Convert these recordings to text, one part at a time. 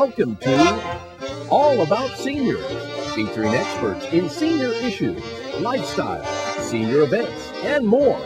Welcome to All About Seniors, featuring experts in senior issues, lifestyle, senior events, and more.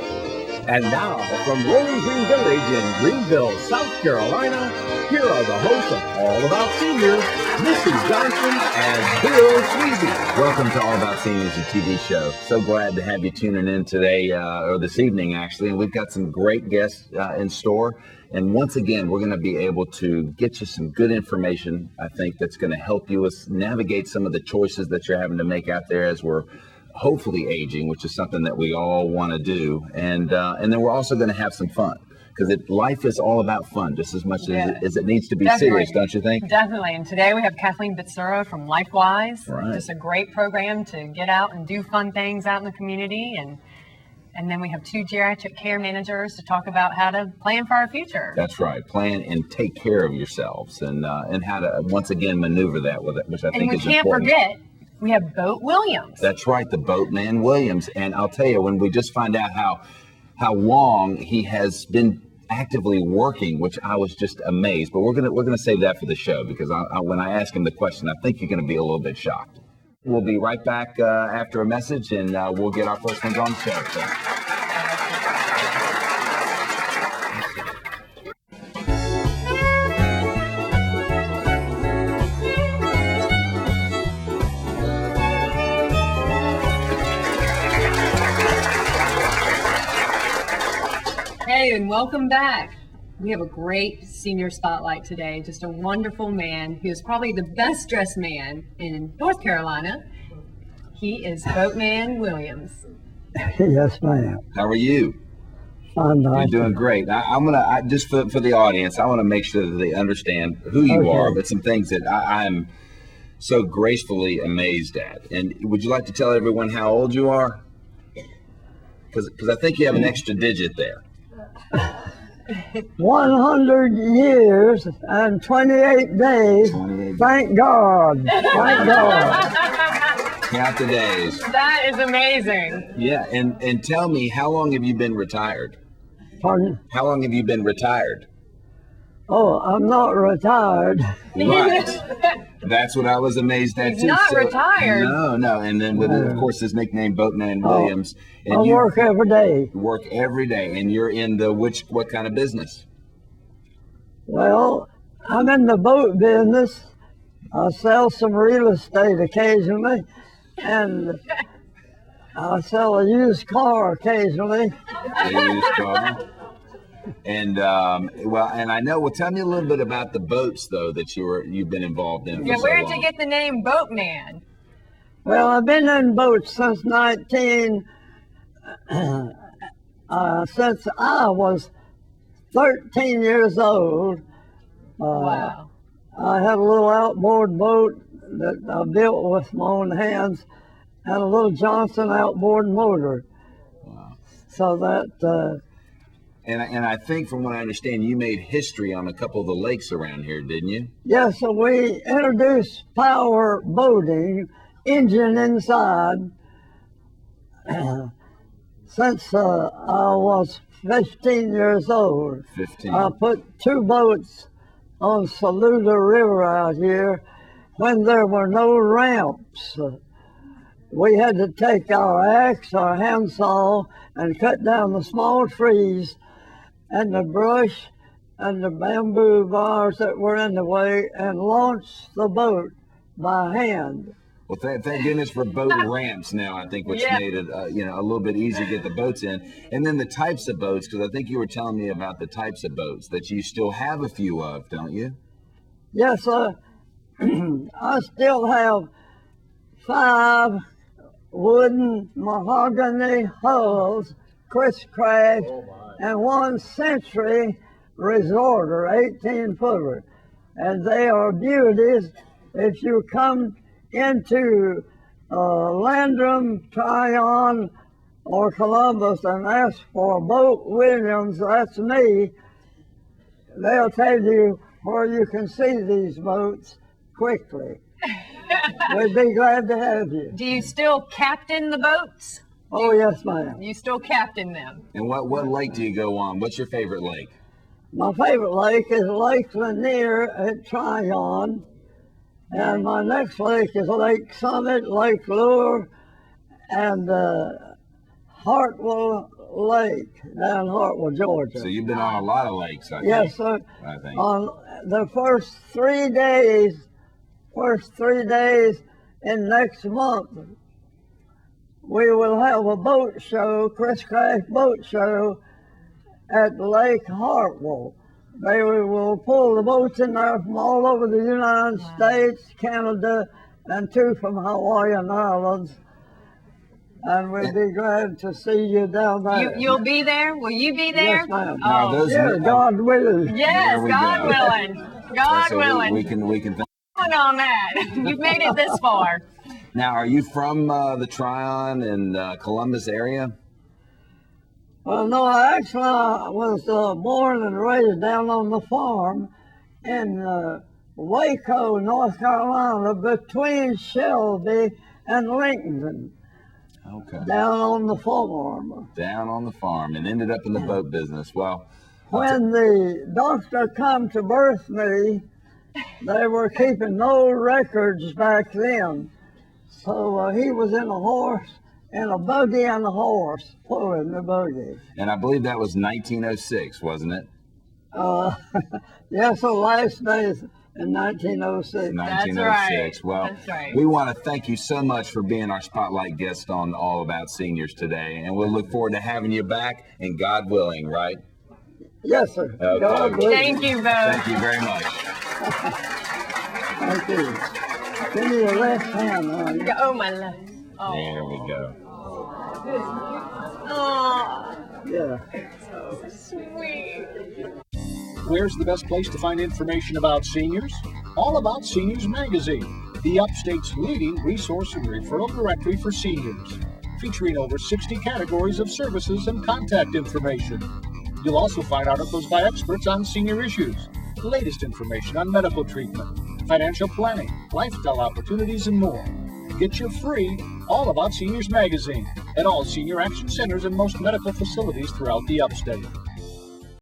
And now, from Rolling Green Village in Greenville, South Carolina, here are the hosts of All About Seniors, Mrs. Johnson and Bill Sweezy. Welcome to All About Seniors, a TV show. So glad to have you tuning in today, or this evening, actually. And we've got some great guests in store. And once again, we're going to be able to get you some good information, I think, that's going to help you navigate some of the choices that you're having to make out there as we're hopefully aging, which is something that we all want to do. And then we're also going to have some fun, because life is all about fun just as much as it needs to be serious, don't you think? Definitely. And today we have Kathleen Bitsura from LifeWise. Right. Just a great program to get out and do fun things out in the community. And then we have two geriatric care managers to talk about how to plan for our future. That's right. Plan and take care of yourselves, and how to, once again, maneuver that with it, which I think is important. And we can't forget, we have Boat Williams. That's right, the Boatman Williams. And I'll tell you, when we just find out how long he has been actively working, which I was just amazed. But we're gonna save that for the show, because when I ask him the question, I think you're gonna be a little bit shocked. We'll be right back after a message, and we'll get our first ones on the show. So. Hey, and welcome back. We have a great senior spotlight today. Just a wonderful man who is probably the best dressed man in North Carolina. He is Boatman Williams. Yes, ma'am. How are you? I'm You're doing great. I'm gonna just for the audience, I want to make sure that they understand who you are, but some things that I'm so gracefully amazed at. And would you like to tell everyone how old you are? Because I think you have an extra digit there. 100 years and 28 days. 28 Thank God. Thank God. Count the days. That is amazing. Yeah, and tell me, how long have you been retired? Pardon? How long have you been retired? Oh, I'm not retired. Right. That's what I was amazed at He's too. not retired. No. And then with, of course, his nickname Boatman Williams. And I work every day. Work every day. And you're in what kind of business? Well, I'm in the boat business. I sell some real estate occasionally, and I sell a used car occasionally. A used car. And and I know. Well, tell me a little bit about the boats, though, that you've been involved in. Yeah, where did you get the name Boatman? Well, I've been in boats since since I was 13 years old. Wow. I had a little outboard boat that I built with my own hands, had a little Johnson outboard motor. Wow. So that. And I think, from what I understand, you made history on a couple of the lakes around here, didn't you? Yeah, so we introduced power boating, engine inside, since I was 15 years old. 15. I put two boats on Saluda River out here when there were no ramps. We had to take our axe, our handsaw, and cut down the small trees and the brush and the bamboo bars that were in the way, and launch the boat by hand. Well, thank goodness for boat ramps now, I think, which made it a little bit easier to get the boats in. And then the types of boats, because I think you were telling me about the types of boats that you still have a few of, don't you? Yes, I still have 5 wooden mahogany hulls, crisscross, and 1 Century Resorter, 18-footer. And they are beauties. If you come into Landrum, Tryon, or Columbus and ask for Boat Williams, that's me, they'll tell you where you can see these boats quickly. We'd be glad to have you. Do you still captain the boats? Oh, yes, ma'am. You still captain them? And what lake do you go on? What's your favorite lake? My favorite lake is Lake Lanier at Tryon. And my next lake is Lake Summit, Lake Lure, and Hartwell Lake down Hartwell, Georgia. So you've been on a lot of lakes, I think. Yes, sir. I think. On the first 3 days in next month, we will have a boat show, Chris Craft boat show at Lake Hartwell. They will pull the boats in there from all over the United States, Canada, and 2 from Hawaiian Islands. And we'll be glad to see you down there. You'll be there? Will you be there? Yes, ma'am. Now, those Yeah, God willing. Yes, There we God go. willing. God so willing. we can Count on that. You've made it this far. Now, are you from the Tryon and Columbus area? Well, no, I actually was born and raised down on the farm in Waco, North Carolina, between Shelby and Lincoln, Okay. down on the farm. Down on the farm and ended up in the boat business. Well, When the doctor come to birth me, they were keeping no records back then. So he was in a horse, in a buggy and a horse, pulling the buggy. and I believe that was 1906, wasn't it? Yes, the last days in 1906. 1906. Well, That's right. we want to thank you so much for being our spotlight guest on All About Seniors today, and we'll look forward to having you back, and God willing, right? Yes, sir. Okay. God bless Thank you both. Thank you very much. Thank you. Give me your left hand, honey. Oh, my love. Oh. There we go. Oh, Yeah. sweet. Where's the best place to find information about seniors? All About Seniors magazine, the Upstate's leading resource and referral directory for seniors, featuring over 60 categories of services and contact information. You'll also find articles by experts on senior issues, the latest information on medical treatment, financial planning, lifestyle opportunities, and more. Get your free All About Seniors magazine at all senior action centers and most medical facilities throughout the Upstate.